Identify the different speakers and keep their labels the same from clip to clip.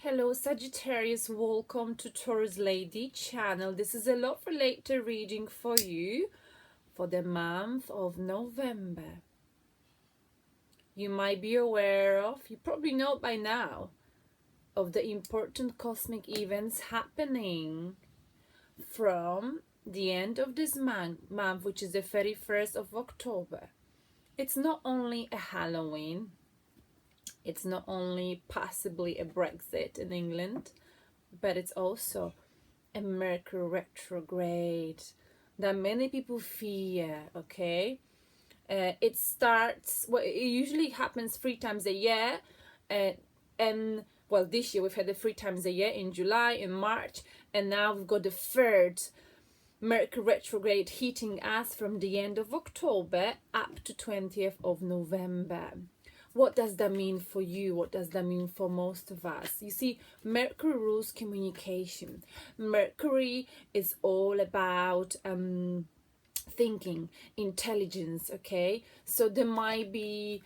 Speaker 1: Hello Sagittarius, welcome to Taurus Lady channel. This is a love related reading for you for the month of November. You might be aware of, you probably know by now, of the important cosmic events happening from the end of this month, which is the 31st of October. It's not only a Halloween, it's not only possibly a Brexit in England, but it's also a Mercury Retrograde that many people fear, okay? It starts, well, it usually happens 3 times a year. And, well, this year we've had the 3 times a year in July, in March, and now we've got the 3rd Mercury Retrograde hitting us from the end of October up to 20th of November. What does that mean for you? What does that mean for most of us? You see, Mercury rules communication. Mercury is all about thinking, intelligence, okay? So there might be,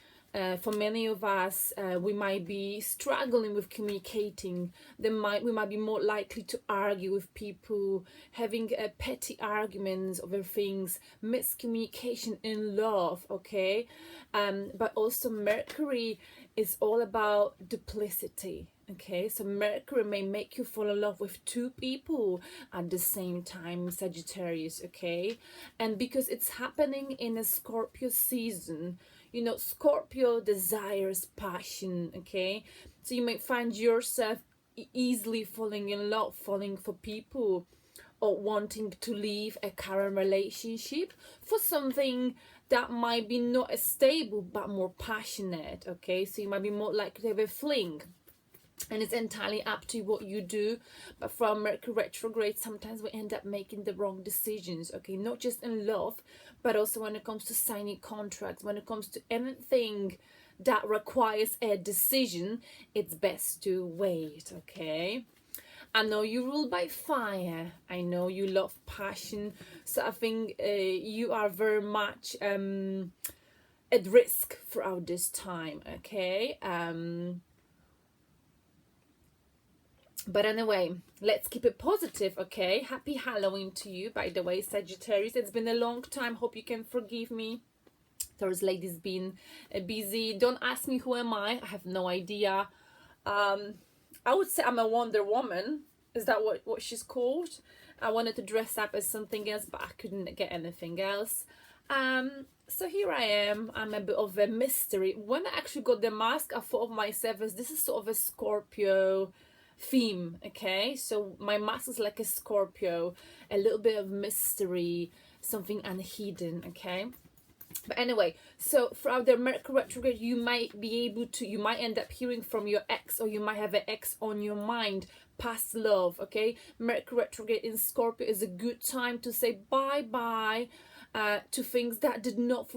Speaker 1: for many of us, we might be struggling with communicating. We might be more likely to argue with people, having petty arguments over things, miscommunication in love, okay? But also Mercury is all about duplicity. Okay, so Mercury may make you fall in love with 2 people at the same time, Sagittarius, okay? And because it's happening in a Scorpio season, you know, Scorpio desires passion, okay? So you might find yourself easily falling in love, falling for people, or wanting to leave a current relationship for something that might be not as stable but more passionate, okay? So you might be more likely to have a fling. And it's entirely up to what you do. But from Mercury retrograde, sometimes we end up making the wrong decisions, okay? Not just in love, but also when it comes to signing contracts, when it comes to anything that requires a decision, it's best to wait, okay? I know you rule by fire. I know you love passion. So I think you are very much at risk throughout this time, okay? But anyway, let's keep it positive, okay? Happy Halloween to you, by the way, Sagittarius. It's been a long time. Hope you can forgive me. Taurus lady's been busy. Don't ask me who am I. I have no idea. I would say I'm a Wonder Woman. Is that what she's called? I wanted to dress up as something else, but I couldn't get anything else. So here I am. I'm a bit of a mystery. When I actually got the mask, I thought of myself as this is sort of a Scorpio theme, okay? So my mask is like a Scorpio, a little bit of mystery, something unhidden, okay? But anyway, so throughout the Mercury retrograde, you might end up hearing from your ex, or you might have an ex on your mind, past love, okay? Mercury retrograde in Scorpio is a good time to say bye-bye to things that did not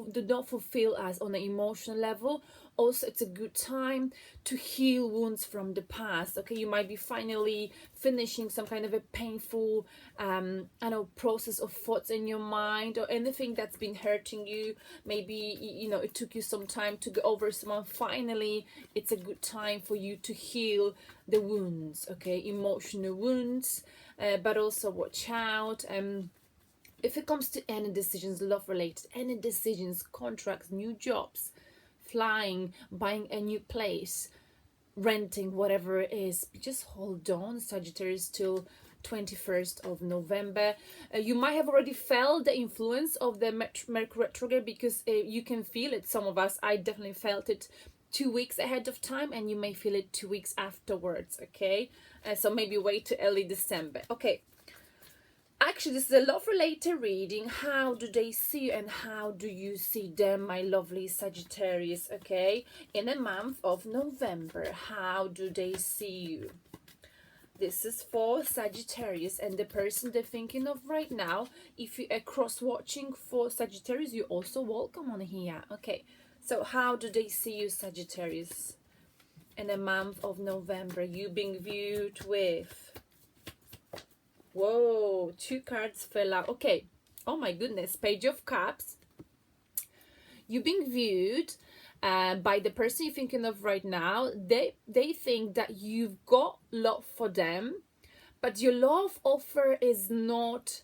Speaker 1: fulfill us on an emotional level. Also, it's a good time to heal wounds from the past, okay? You might be finally finishing some kind of a painful process of thoughts in your mind, or anything that's been hurting you. Maybe, you know, it took you some time to go over someone. Finally, it's a good time for you to heal the wounds, okay? Emotional wounds, but also watch out. If it comes to any decisions, love related, any decisions, contracts, new jobs, flying, buying a new place, renting, whatever it is, just hold on, Sagittarius, till 21st of November. You might have already felt the influence of the Mercury retrograde, because you can feel it. Some of us, I definitely felt it 2 weeks ahead of time, and you may feel it 2 weeks afterwards, okay? So maybe wait till early December. Okay. Actually, this is a love-related reading. How do they see you, and how do you see them, my lovely Sagittarius, okay? In a month of November, how do they see you? This is for Sagittarius and the person they're thinking of right now. If you're cross-watching for Sagittarius, you're also welcome on here. Okay, so how do they see you, Sagittarius, in a month of November? You being viewed with... Whoa, 2 cards fell out. Okay. Oh my goodness. Page of Cups. You being viewed by the person you're thinking of right now. They think that you've got love for them, but your love offer is not,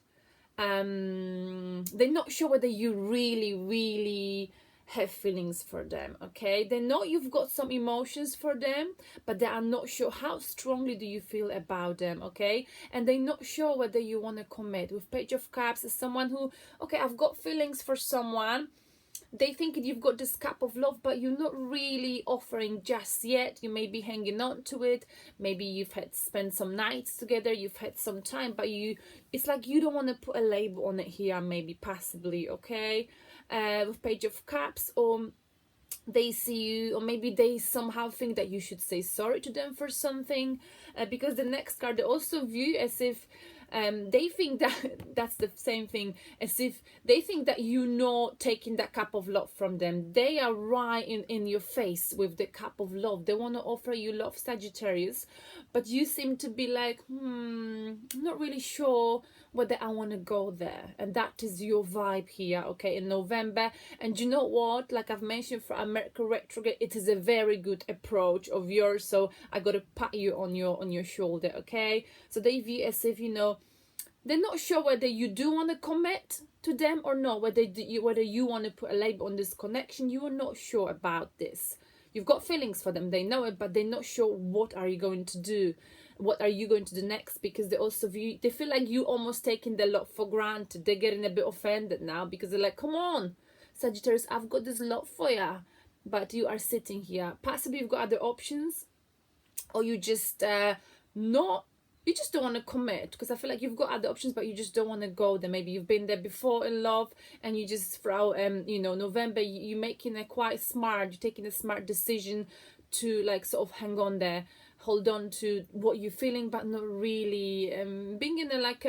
Speaker 1: they're not sure whether you really have feelings for them. Okay, they know you've got some emotions for them, but they are not sure how strongly do you feel about them. Okay, and they're not sure whether you want to commit. With Page of Cups is someone who, okay, I've got feelings for someone. They think you've got this cup of love, but you're not really offering just yet. You may be hanging on to it. Maybe you've had spent some nights together, you've had some time, but it's like you don't want to put a label on it here, maybe passively. Okay, with Page of Cups, or they see you, or maybe they somehow think that you should say sorry to them for something, because the next card they also view as if they think that that's the same thing, as if they think that you know taking that cup of love from them. They are right in your face with the cup of love. They want to offer you love, Sagittarius, but you seem to be like, I'm not really sure whether I want to go there. And that is your vibe here, okay, in November. And you know what, like I've mentioned, for a Mercury Retrograde, it is a very good approach of yours, so I got to pat you on your shoulder. Okay, so they view as if, you know, they're not sure whether you do want to commit to them or not, whether you want to put a label on this connection. You are not sure about this. You've got feelings for them, they know it, but they're not sure what are you going to do, what are you going to do next, because they also view, they feel like you almost taking their love for granted. They're getting a bit offended now, because they're like, come on, Sagittarius, I've got this love for you, but you are sitting here. Possibly you've got other options, or you just you just don't want to commit, because I feel like you've got other options, but you just don't want to go there. Maybe you've been there before in love, and you just, throughout you know, November, you're making you're taking a smart decision to like sort of hang on there, hold on to what you're feeling, but not really being in a like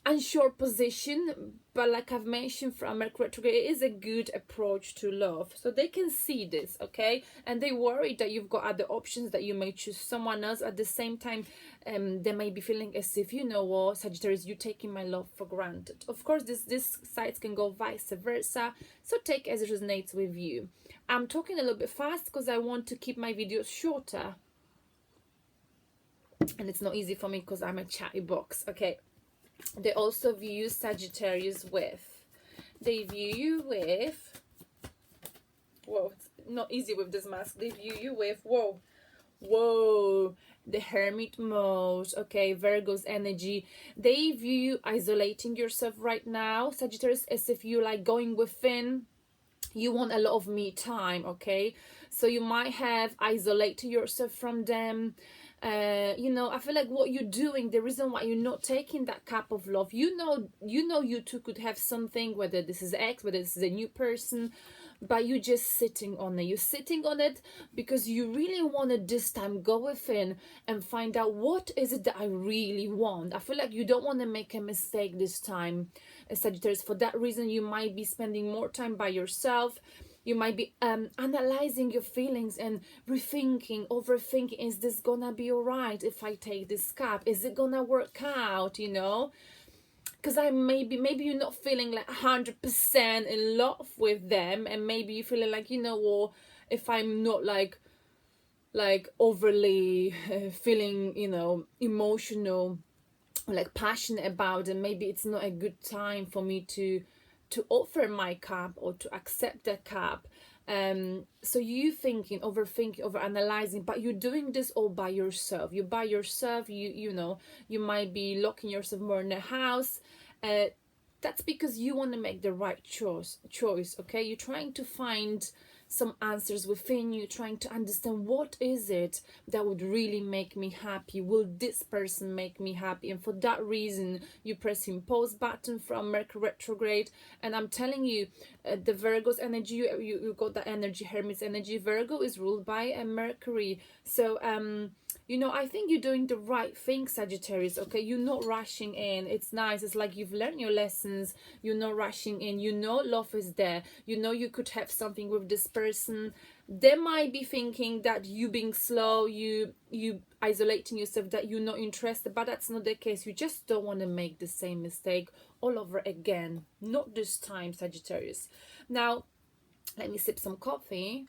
Speaker 1: unsure position. But like I've mentioned, for Mercury Retrograde, it is a good approach to love, so they can see this. Okay, and they worry that you've got other options, that you may choose someone else. At the same time, they may be feeling as if, you know what, Sagittarius, you're taking my love for granted. Of course, this sides can go vice versa, so take as it resonates with you. I'm talking a little bit fast because I want to keep my videos shorter, and it's not easy for me because I'm a chatty box. Okay, they also view Sagittarius with, they view you with, whoa, it's not easy with this mask. They view you with, whoa, the Hermit mode. Okay, Virgo's energy. They view you isolating yourself right now, Sagittarius, as if you like going within. You want a lot of me time. Okay, so you might have isolated yourself from them. You know, I feel like what you're doing, the reason why you're not taking that cup of love, you know you two could have something, whether this is ex, whether this is a new person, but you're just sitting on it. You're sitting on it because you really want to this time go within and find out, what is it that I really want. I feel like you don't want to make a mistake this time, Sagittarius. For that reason, you might be spending more time by yourself. You might be analyzing your feelings and rethinking, overthinking. Is this gonna be all right if I take this cup? Is it gonna work out, you know? Because maybe you're not feeling like 100% in love with them, and maybe you're feeling like, you know, well, if I'm not like overly feeling, you know, emotional, like passionate about it, maybe it's not a good time for me to offer my cup or to accept the cup. So you thinking, overthinking, over analyzing, but you're doing this all by yourself. You're by yourself. You know, you might be locking yourself more in the house. That's because you want to make the right choice. Okay, you're trying to find some answers within you, trying to understand, what is it that would really make me happy? Will this person make me happy? And for that reason, you pressing pause button from Mercury Retrograde. And I'm telling you, the Virgo's energy, you got that energy, Hermit's energy. Virgo is ruled by a Mercury, so you know, I think you're doing the right thing, Sagittarius. Okay, you're not rushing in. It's nice. It's like you've learned your lessons. You're not rushing in. You know love is there. You know you could have something with this person. They might be thinking that you being slow, you isolating yourself, that you're not interested, but that's not the case. You just don't want to make the same mistake all over again. Not this time, Sagittarius. Now, Let me sip some coffee.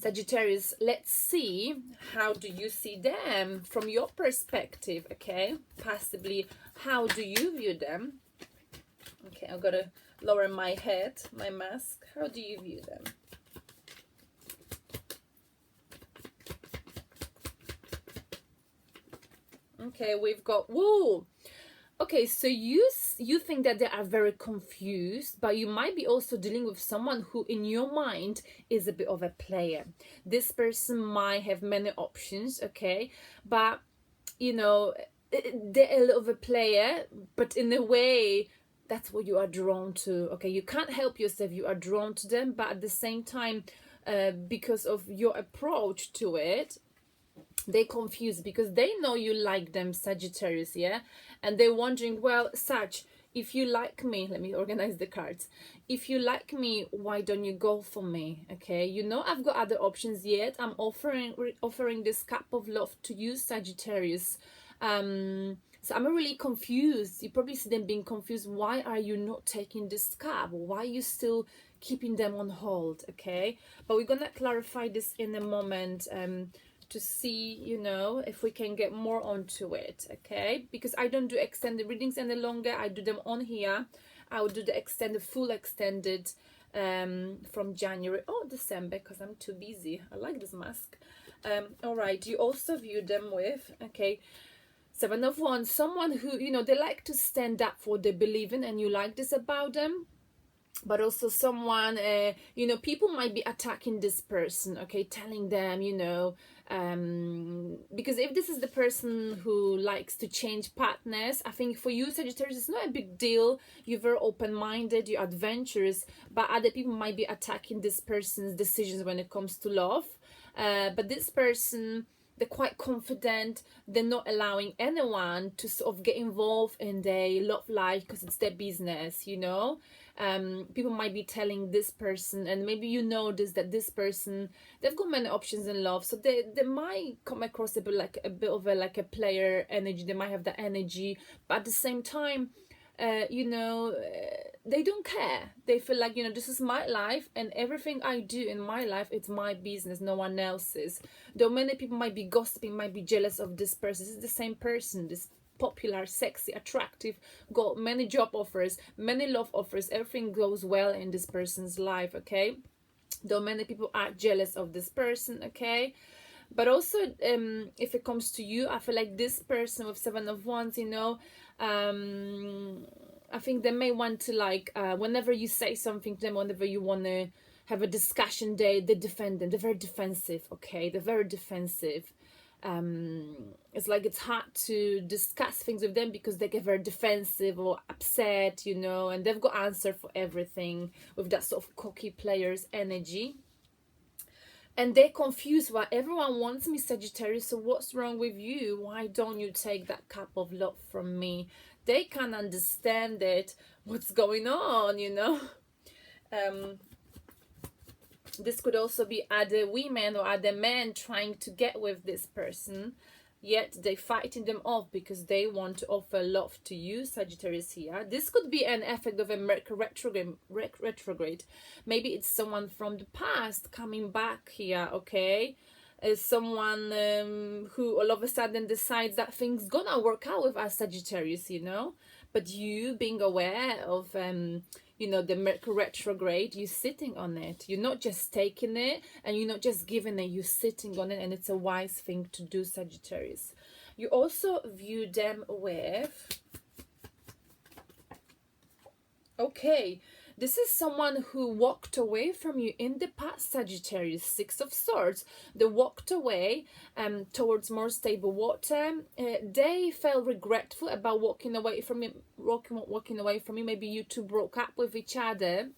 Speaker 1: Sagittarius, let's see, how do you see them from your perspective, okay? Possibly, how do you view them? Okay, I've got to lower my head, my mask. How do you view them? Okay, we've got, whoa! Okay, so you think that they are very confused, but you might be also dealing with someone who in your mind is a bit of a player. This person might have many options, okay, but you know, they're a little of a player, but in a way that's what you are drawn to, okay? You can't help yourself, you are drawn to them, but at the same time, because of your approach to it, they confused because they know you like them, Sagittarius, yeah? And they're wondering, well, Sag, if you like me, let me organize the cards. If you like me, why don't you go for me? Okay, you know, I've got other options yet. I'm offering this cup of love to you, Sagittarius. So I'm really confused. You probably see them being confused. Why are you not taking this cup? Why are you still keeping them on hold? Okay, but we're gonna clarify this in a moment. To see, you know, if we can get more onto it, okay? Because I don't do extended readings any longer. I do them on here. I will do the full extended from January or December because I'm too busy. I like this mask. All right, you also view them with, okay, Seven of Wands, someone who, you know, they like to stand up for what they believe in, and you like this about them. But also someone, you know, people might be attacking this person, okay, telling them, you know, because if this is the person who likes to change partners, I think for you, Sagittarius, it's not a big deal. You're very open-minded, you're adventurous, but other people might be attacking this person's decisions when it comes to love. But this person, they're quite confident. They're not allowing anyone to sort of get involved in their love life because it's their business, you know. People might be telling this person, and maybe you notice that this person, they've got many options in love, so they might come across a bit of a player energy. They might have that energy, but at the same time, you know, they don't care. They feel like, you know, this is my life, and everything I do in my life, it's my business, no one else's. Though many people might be gossiping, might be jealous of this person. This is the same person, this popular, sexy, attractive, got many job offers, many love offers, everything goes well in this person's life, okay? Though many people are jealous of this person, okay? But also, if it comes to you, I feel like this person with Seven of Wands, you know, I think they may want to, like, whenever you say something to them, whenever you want to have a discussion, they defend them. They're very defensive, okay? They're very defensive. It's like it's hard to discuss things with them because they get very defensive or upset, you know, and they've got answer for everything with that sort of cocky player's energy. And they're confused why everyone wants me, Sagittarius, so what's wrong with you? Why don't you take that cup of love from me? They can't understand it, what's going on, you know. This could also be other women or other men trying to get with this person, yet they fighting them off because they want to offer love to you, Sagittarius here. This could be an effect of a Mercury retrograde. Maybe it's someone from the past coming back here, okay? Someone who all of a sudden decides that things gonna work out with us, Sagittarius, you know. But you being aware of you know, the Mercury retrograde, you're sitting on it. You're not just taking it, and you're not just giving it, you're sitting on it, and it's a wise thing to do, Sagittarius. You also view them with, okay, this is someone who walked away from you in the past, Sagittarius. Six of Swords. They walked away towards more stable water. They felt regretful about walking away from you. Walking away from you. Maybe you two broke up with each other,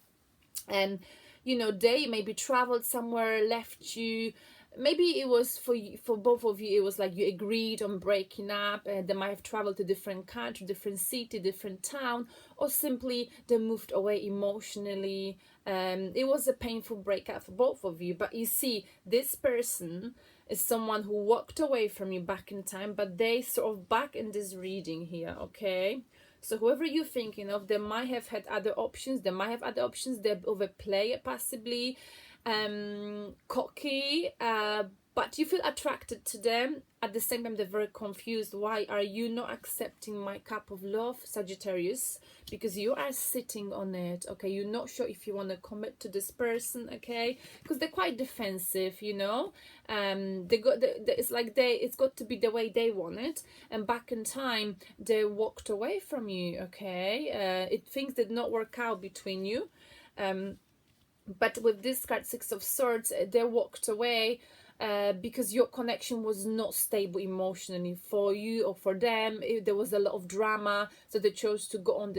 Speaker 1: and you know, they maybe traveled somewhere, left you. Maybe it was for both of you, it was like you agreed on breaking up, and they might have traveled to different country, different city, different town, or simply they moved away emotionally. It was a painful breakup for both of you. But you see, this person is someone who walked away from you back in time, but they sort of back in this reading here, okay? So whoever you're thinking of, they might have had other options. They might have other options. They overplay it, possibly cocky, but you feel attracted to them. At the same time, they're very confused. Why are you not accepting my cup of love, Sagittarius? Because you are sitting on it, okay? You're not sure if you want to commit to this person, okay? Because they're quite defensive, you know. It's like it's got to be the way they want it. And back in time, they walked away from you, okay? Things did not work out between you. But with this card, Six of Swords, they walked away because your connection was not stable emotionally for you or for them. There was a lot of drama, so they chose to go on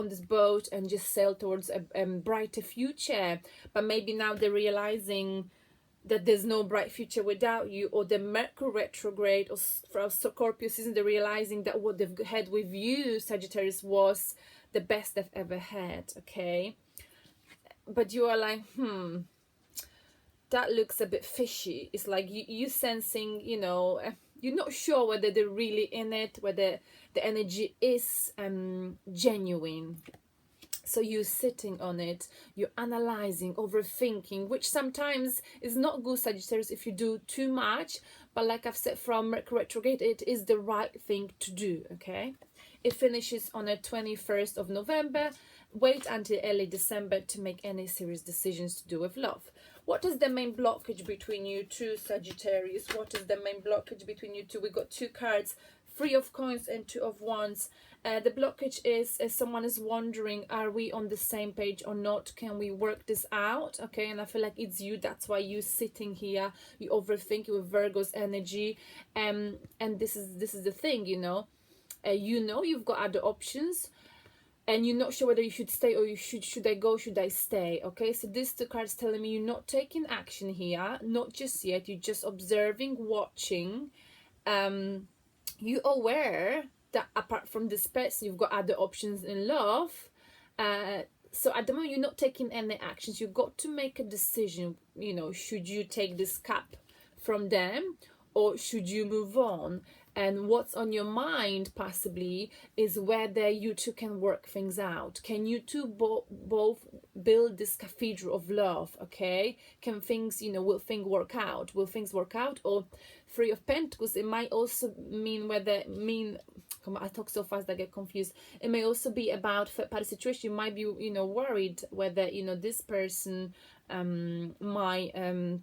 Speaker 1: this boat and just sail towards a brighter future. But maybe now they're realizing that there's no bright future without you, or the Mercury Retrograde, or for Scorpio season, they're realizing that what they've had with you, Sagittarius, was the best they've ever had, okay? But you are like, that looks a bit fishy. It's like you sensing, you know, you're not sure whether they're really in it, whether the energy is genuine. So you're sitting on it, you're analyzing, overthinking, which sometimes is not good, Sagittarius, if you do too much. But like I've said, from Mercury Retrograde, it is the right thing to do, okay? It finishes on the 21st of November. Wait until early December to make any serious decisions to do with love. What is the main blockage between you two, Sagittarius? What is the main blockage between you two? We got two cards, Three of Coins and Two of Wands. The blockage is someone is wondering, are we on the same page or not? Can we work this out? Okay, and I feel like it's you. That's why you're sitting here. You overthink with Virgo's energy, and this is the thing, you know. You've got other options, and you're not sure whether you should stay or you should I go, should I stay, okay? So these two cards telling me you're not taking action here, not just yet. You're just observing, watching. You're aware that apart from this person, you've got other options in love. So at the moment, you're not taking any actions. You've got to make a decision, you know, should you take this cup from them or should you move on? And what's on your mind possibly is whether you two can work things out. Can you two both build this cathedral of love, okay? Can things, you know, will things work out? Will things work out? Or Three of Pentacles, it might also I talk so fast I get confused. It may also be about third party situation. You might be, you know, worried whether, you know, this person might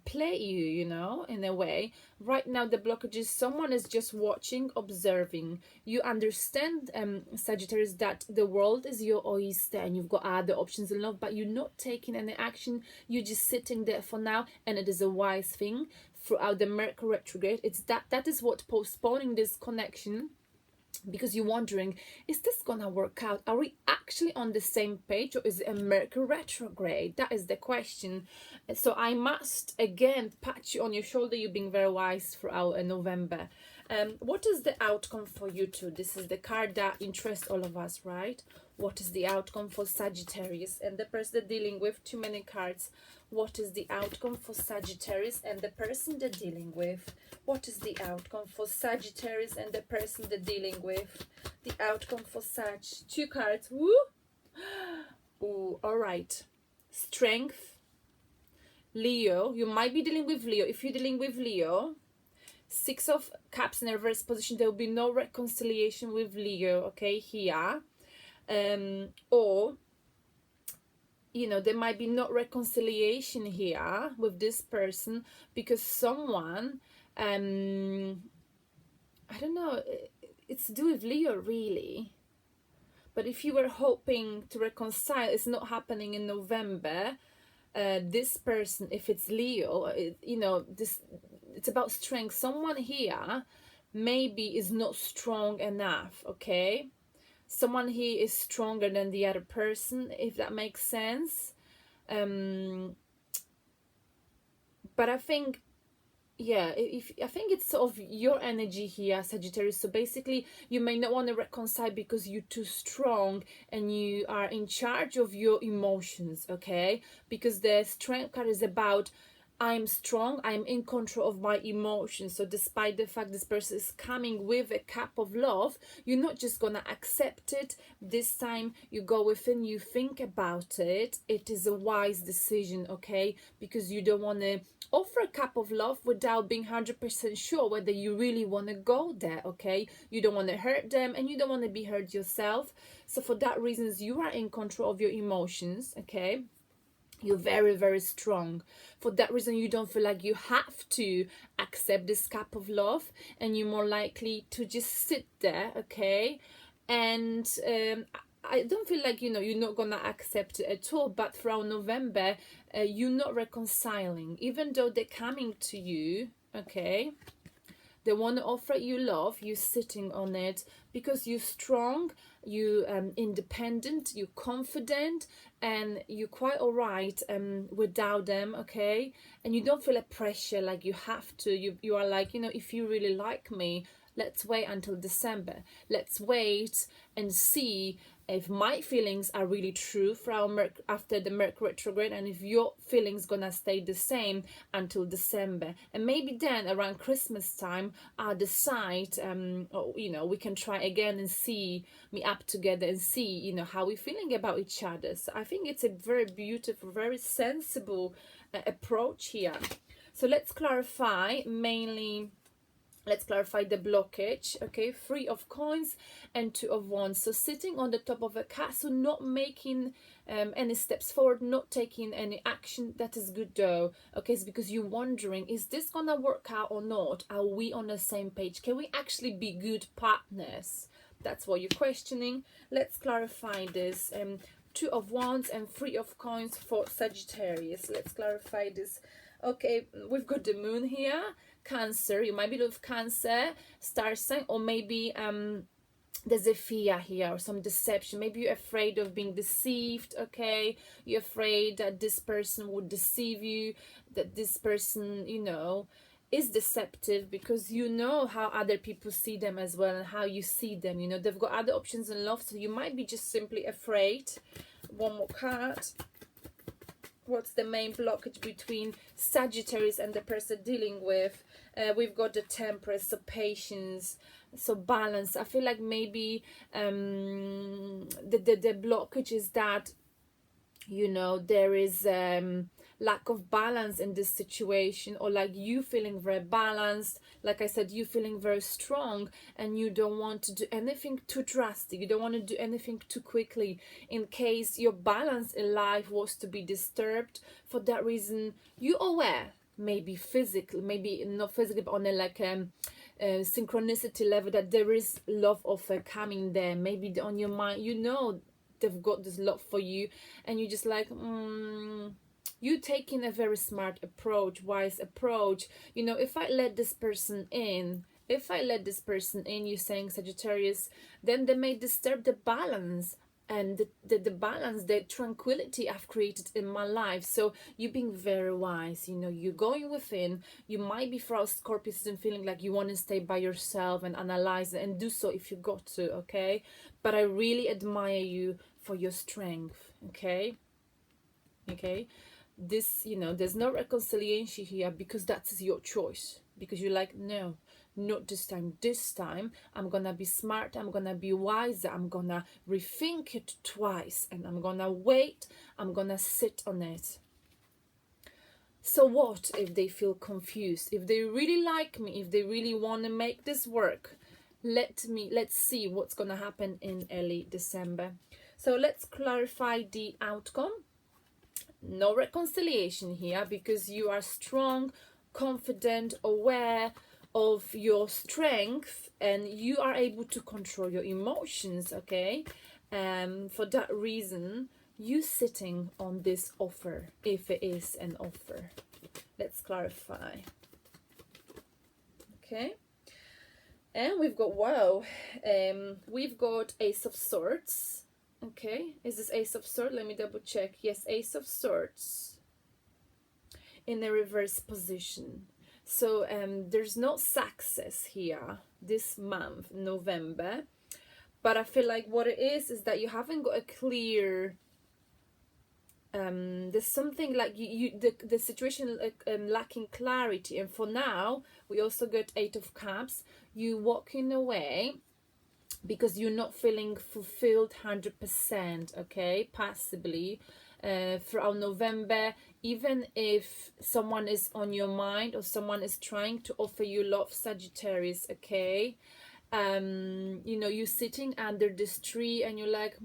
Speaker 1: play you, you know, in a way. Right now the blockage is someone is just watching, observing. You understand, Sagittarius, that the world is your oyster and you've got other options in love, but you're not taking any action. You're just sitting there for now, and it is a wise thing. Throughout the Mercury Retrograde, it's that is what postponing this connection, because you're wondering, is this gonna work out? Are we actually on the same page, or is it a Mercury Retrograde? That is the question. So I must again pat you on your shoulder. You're being very wise throughout November. What is the outcome for you two? This is the card that interests all of us, right? What is the outcome for Sagittarius and the person they're dealing with? Too many cards. What is the outcome for Sagittarius and the person they're dealing with? What is the outcome for Sagittarius and the person they're dealing with? The outcome for Sag. Two cards. Woo! Ooh, all right. Strength. Leo. You might be dealing with Leo. If you're dealing with Leo, Six of Cups in reverse position, there will be no reconciliation with Leo, okay, here. Or, you know, there might be no reconciliation here with this person because someone, I don't know, it's to do with Leo, really. But if you were hoping to reconcile, it's not happening in November. This person, if it's Leo, you know, it's about strength. Someone here maybe is not strong enough, okay? Someone here is stronger than the other person, if that makes sense. But I think, yeah, I think it's sort of your energy here, Sagittarius. So basically, you may not want to reconcile because you're too strong and you are in charge of your emotions, okay? Because the strength card is about I'm strong, I'm in control of my emotions. So despite the fact this person is coming with a cup of love, you're not just gonna accept it. This time you go within, you think about it. It is a wise decision, okay? Because you don't want to offer a cup of love without being 100% sure whether you really want to go there, okay? You don't want to hurt them and you don't want to be hurt yourself. So for that reasons, you are in control of your emotions, okay? You're very, very strong. For that reason, you don't feel like you have to accept this cup of love, and you're more likely to just sit there, okay? And I don't feel like, you're not gonna accept it at all, but throughout November, you're not reconciling, even though they're coming to you, okay? They want to offer you love, you're sitting on it because you're strong, you independent, you're confident, and you're quite all right without them, okay? And you don't feel a pressure like you have to. You are like, if you really like me, let's wait until December. Let's wait and see if my feelings are really true after the Mercury Retrograde, and if your feelings gonna stay the same until December. And maybe then around Christmas time, I'll decide, we can try again and meet up together and see, how we're feeling about each other. So I think it's a very beautiful, very sensible approach here. So let's clarify the blockage, okay? 3 of coins and 2 of wands. So sitting on the top of a castle, not making any steps forward, not taking any action. That is good though, okay? It's because you're wondering, is this gonna work out or not? Are we on the same page? Can we actually be good partners? That's what you're questioning. Let's clarify this. 2 of wands and 3 of coins for Sagittarius. Let's clarify this. Okay, we've got the moon here. Cancer, you might be with Cancer star sign, or maybe there's a fear here or some deception. Maybe you're afraid of being deceived, okay? You're afraid that this person would deceive you, that this person, is deceptive, because you know how other people see them as well and how you see them. They've got other options in love, so you might be just simply afraid. One more card. What's the main blockage between Sagittarius and the person dealing with? We've got the Temperance, so patience, so balance. I feel like maybe the blockage is that, there is lack of balance in this situation, or like you feeling very balanced, like I said, you feeling very strong, and you don't want to do anything too drastic, you don't want to do anything too quickly in case your balance in life was to be disturbed. For that reason, you're aware, maybe physically, maybe not physically, but on a synchronicity level, that there is love offer coming there. Maybe on your mind, they've got this love for you, and you're just like, you taking a very smart approach, wise approach. If I let this person in, you're saying, Sagittarius, then they may disturb the balance and the balance, the tranquility I've created in my life. So you're being very wise, you're going within. You might be for Scorpio season feeling like you want to stay by yourself and analyze it, and do so if you got to, okay? But I really admire you for your strength, okay? This, there's no reconciliation here, because that's your choice, because you're like, no, not this time. I'm gonna be smart, I'm gonna be wiser, I'm gonna rethink it twice, and I'm gonna wait, I'm gonna sit on it. So what if they feel confused? If they really like me, if they really want to make this work, let's see what's gonna happen in early December. So let's clarify the outcome. No reconciliation here, because you are strong, confident, aware of your strength, and you are able to control your emotions, okay? For that reason, you sitting on this offer, if it is an offer. Let's clarify. Okay, and we've got, wow, we've got Ace of Swords. Okay, is this Ace of Swords? Let me double check. Yes, Ace of Swords in a reverse position. So there's no success here this month, November. But I feel like what it is that you haven't got a clear there's something like the situation lacking clarity, and for now we also got 8 of Cups. You walking away because you're not feeling fulfilled 100%, okay, possibly throughout November. Even if someone is on your mind or someone is trying to offer you love, Sagittarius, okay, you know, you're sitting under this tree and you're like,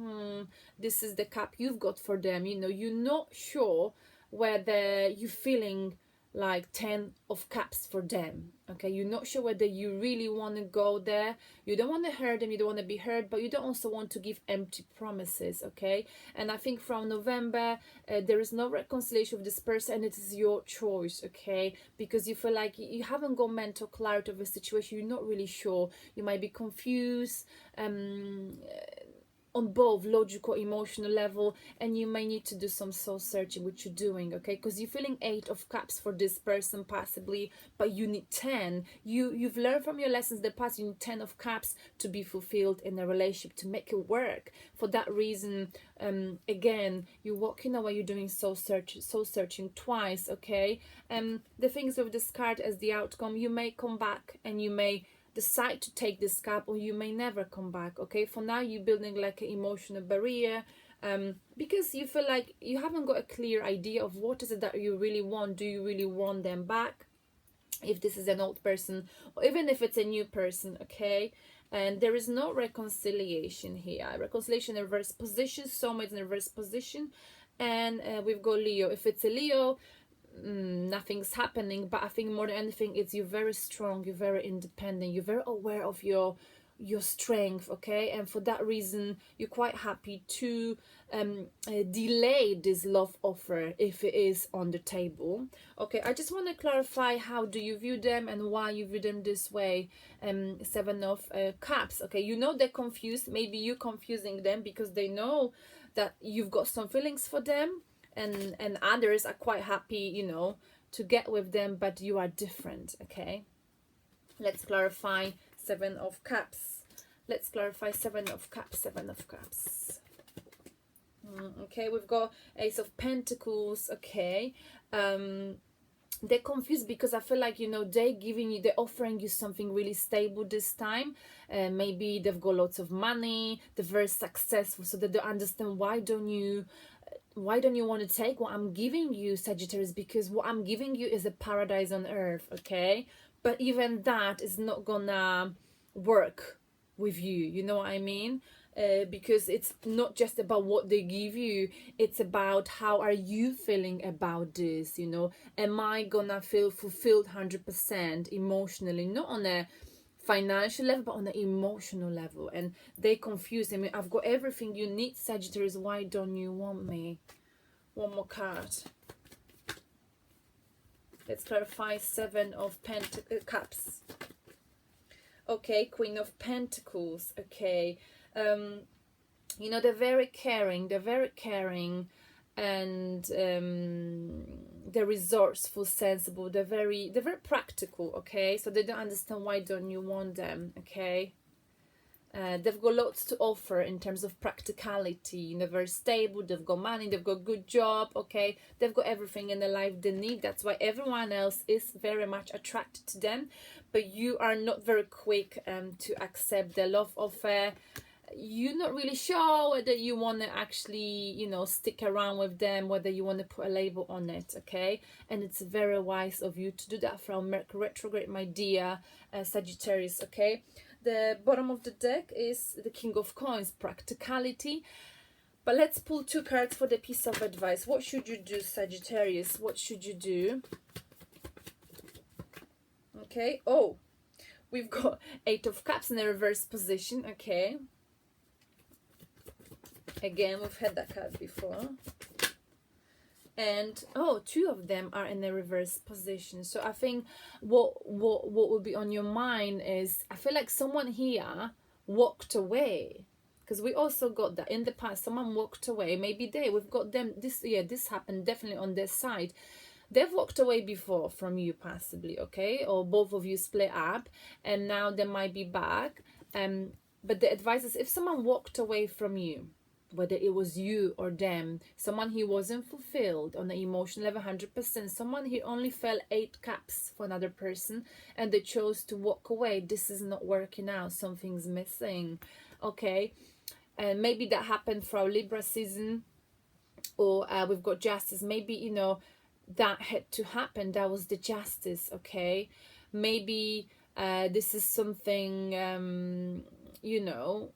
Speaker 1: this is the cup you've got for them. You know, you're not sure whether you're feeling like 10 of Cups for them, okay. You're not sure whether you really want to go there. You don't want to hurt them, you don't want to be hurt, but you don't also want to give empty promises, okay. And I think from November there is no reconciliation with this person, and it is your choice, okay, because you feel like you haven't got mental clarity of a situation. You're not really sure, you might be confused on both logical, emotional level, and you may need to do some soul searching, which you're doing, okay, because you're feeling 8 of Cups for this person possibly, but you need 10. You've learned from your lessons in the past. You need 10 of Cups to be fulfilled in a relationship, to make it work. For that reason, again, you're walking away, you're doing soul searching twice, okay. The things with this card as the outcome, you may come back and you may decide to take this cup, or you may never come back, okay. For now you're building like an emotional barrier because you feel like you haven't got a clear idea of what is it that you really want. Do you really want them back, if this is an old person or even if it's a new person, okay. And there is no reconciliation here. Reconciliation in reverse position, soulmate in reverse position, and we've got Leo. If it's a Leo, nothing's happening, but I think more than anything it's you're very strong, you're very independent, you're very aware of your strength, okay. And for that reason you're quite happy to delay this love offer if it is on the table, okay. I just want to clarify, how do you view them and why you view them this way. 7 of Cups, okay. You know they're confused. Maybe you're confusing them because they know that you've got some feelings for them, and others are quite happy, you know, to get with them, but you are different, okay. Let's clarify 7 of Cups. Let's clarify 7 of Cups. 7 of Cups. Okay, we've got Ace of Pentacles, okay. They're confused because I feel like, you know, they're offering you something really stable this time. Maybe they've got lots of money, they're very successful, so they don't understand why don't you want to take what I'm giving you, Sagittarius, because what I'm giving you is a paradise on earth, okay. But even that is not gonna work with you, you know what I mean. Because it's not just about what they give you, it's about how are you feeling about this, you know. Am I gonna feel fulfilled 100% emotionally, not on a financial level but on an emotional level. And they confuse. I mean, I've got everything you need, Sagittarius, why don't you want me? One more card. Let's clarify 7 of Cups. Okay, Queen of Pentacles, okay. You know, they're very caring, and they're resourceful, sensible, they're very practical, okay. So they don't understand why don't you want them, okay. They've got lots to offer in terms of practicality, you know, very stable, they've got money, they've got good job, okay. They've got everything in their life they need. That's why everyone else is very much attracted to them, but you are not very quick to accept their love offer. You're not really sure whether you want to actually, you know, stick around with them, whether you want to put a label on it, okay. And it's very wise of you to do that from Mercury Retrograde, my dear Sagittarius, okay. The bottom of the deck is the King of Coins, practicality. But let's pull 2 cards for the piece of advice. What should you do, Sagittarius? What should you do? Okay. Oh, we've got 8 of Cups in the reverse position, okay. Again, we've had that card before. And oh, 2 of them are in the reverse position. So I think what will be on your mind is, I feel like someone here walked away, because we also got that in the past. Someone walked away. Maybe we've got them this year. This happened definitely on their side. They've walked away before from you, possibly, okay, or both of you split up, and now they might be back. But the advice is, if someone walked away from you, whether it was you or them, someone he wasn't fulfilled on the emotional level 100%, someone he only felt 8 cups for another person and they chose to walk away. This is not working out, something's missing, okay? And maybe that happened for our Libra season, or we've got justice. Maybe, you know, that had to happen, that was the justice, okay? Maybe this is something you know,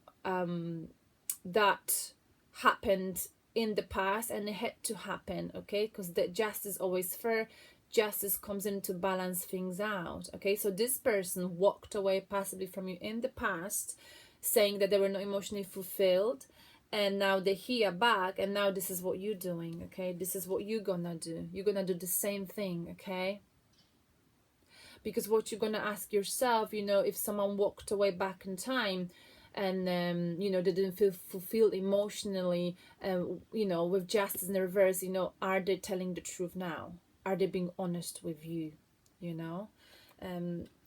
Speaker 1: that happened in the past and it had to happen, okay? Because the justice always fair. Justice comes in to balance things out, okay? So this person walked away possibly from you in the past, saying that they were not emotionally fulfilled, and now they're here back, and now this is what you're doing, okay? This is what you're gonna do. You're gonna do the same thing, okay? Because what you're gonna ask yourself, you know, if someone walked away back in time and you know, they didn't feel fulfilled emotionally, you know, with justice in the reverse, you know, are they telling the truth now? Are they being honest with you? You know,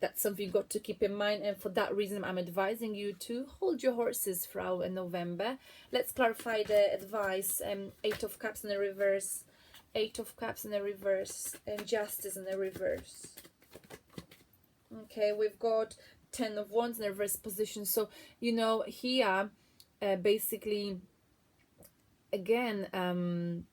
Speaker 1: that's something you got to keep in mind, and for that reason I'm advising you to hold your horses throughout November. Let's clarify the advice. 8 of Cups in the reverse, 8 of Cups in the reverse, and Justice in the reverse. Okay, we've got 10 of Wands in the reverse position. So, you know, here basically again,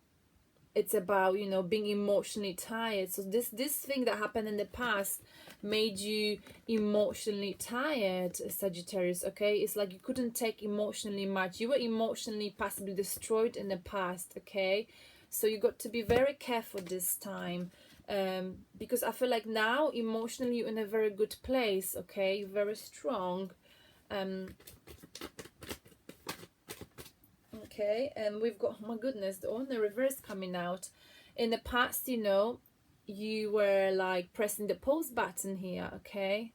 Speaker 1: it's about, you know, being emotionally tired. So this thing that happened in the past made you emotionally tired, Sagittarius, okay? It's like you couldn't take emotionally much. You were emotionally possibly destroyed in the past, okay? So you got to be very careful this time, because I feel like now emotionally you're in a very good place, okay? You're very strong. Okay, and we've got, oh my goodness, the reverse coming out. In the past, you know, you were like pressing the pause button here, okay,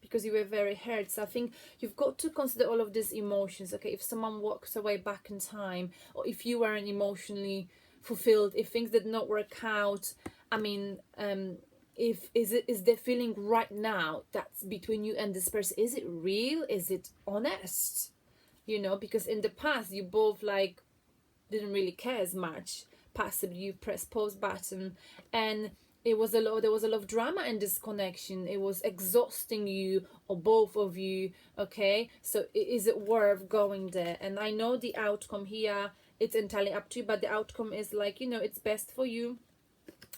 Speaker 1: because you were very hurt. So I think you've got to consider all of these emotions, okay? If someone walks away back in time, or if you weren't emotionally fulfilled, if things did not work out, I mean, is the feeling right now that's between you and this person, is it real? Is it honest? You know, because in the past you both like didn't really care as much. Possibly you press pause button and there was a lot of drama in this connection. It was exhausting you, or both of you, okay? So is it worth going there? And I know the outcome here, it's entirely up to you, but the outcome is like, you know, it's best for you.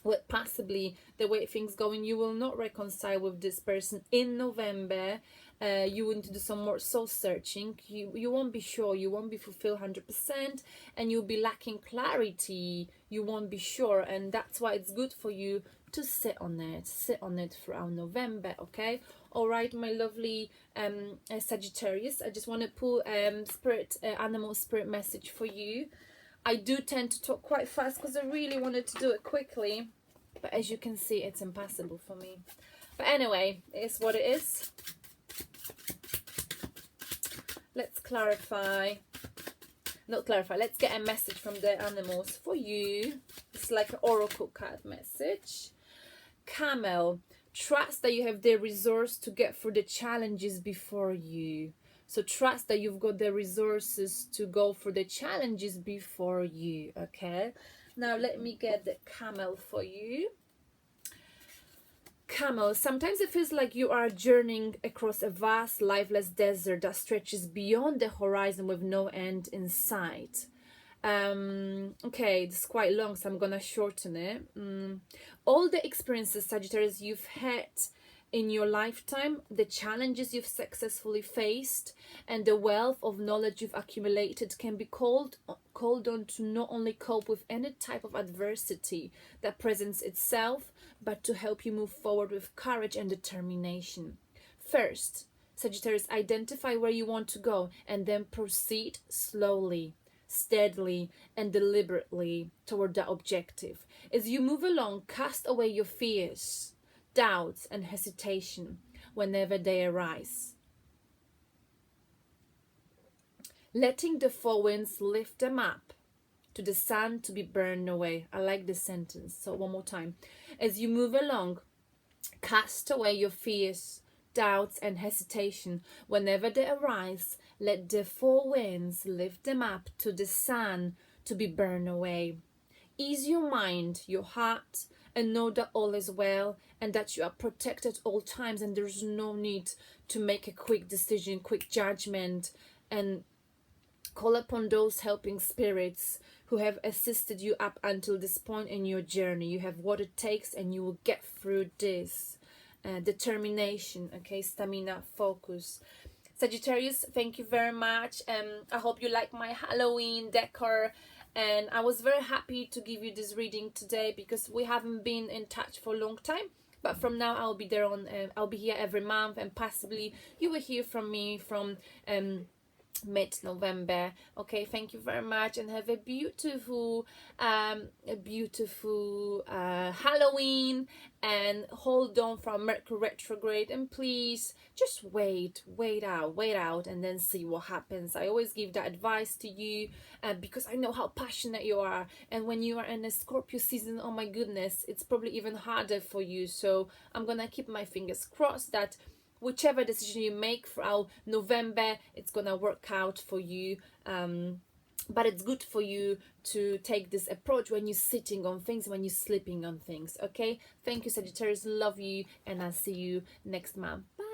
Speaker 1: Well, possibly the way things going, you will not reconcile with this person in November. You will need to do some more soul searching. You won't be sure, you won't be fulfilled 100%, and you'll be lacking clarity. You won't be sure, and that's why it's good for you to sit on it throughout November, okay? All right, my lovely Sagittarius, I just want to pull animal spirit message for you. I do tend to talk quite fast because I really wanted to do it quickly, but as you can see, it's impossible for me. But anyway, it's what it is. Let's let's get a message from the animals for you. It's like an oracle card message. Camel, trust that you have the resource to get through the challenges before you. So trust that you've got the resources to go for the challenges before you, okay? Now let me get the camel for you. Camel, sometimes it feels like you are journeying across a vast, lifeless desert that stretches beyond the horizon with no end in sight. Okay, this is quite long, so I'm gonna shorten it. All the experiences, Sagittarius, you've had in your lifetime, the challenges you've successfully faced, and the wealth of knowledge you've accumulated can be called on to not only cope with any type of adversity that presents itself, but to help you move forward with courage and determination. First, Sagittarius, identify where you want to go and then proceed slowly, steadily, and deliberately toward that objective. As you move along, cast away your fears, doubts, and hesitation whenever they arise, letting the four winds lift them up to the sun to be burned away. I like this sentence. So one more time. As you move along, cast away your fears, doubts and hesitation. Whenever they arise, let the four winds lift them up to the sun to be burned away. Ease your mind, your heart, and know that all is well and that you are protected all times, and there's no need to make a quick decision, quick judgment, and call upon those helping spirits who have assisted you up until this point in your journey. You have what it takes and you will get through this. Determination, okay, stamina, focus. Sagittarius, thank you very much. I hope you like my Halloween decor, and I was very happy to give you this reading today because we haven't been in touch for a long time. But from now I'll be there on. I'll be here every month, and possibly you will hear from me from mid-November. Okay, thank you very much, and have a beautiful Halloween, and hold on from Mercury Retrograde, and please just wait out and then see what happens. I always give that advice to you because I know how passionate you are, and when you are in a Scorpio season, oh my goodness, it's probably even harder for you. So I'm gonna keep my fingers crossed that whichever decision you make throughout November, it's gonna work out for you. But it's good for you to take this approach when you're sitting on things, when you're sleeping on things. Okay, thank you, Sagittarius, love you, and I'll see you next month. Bye.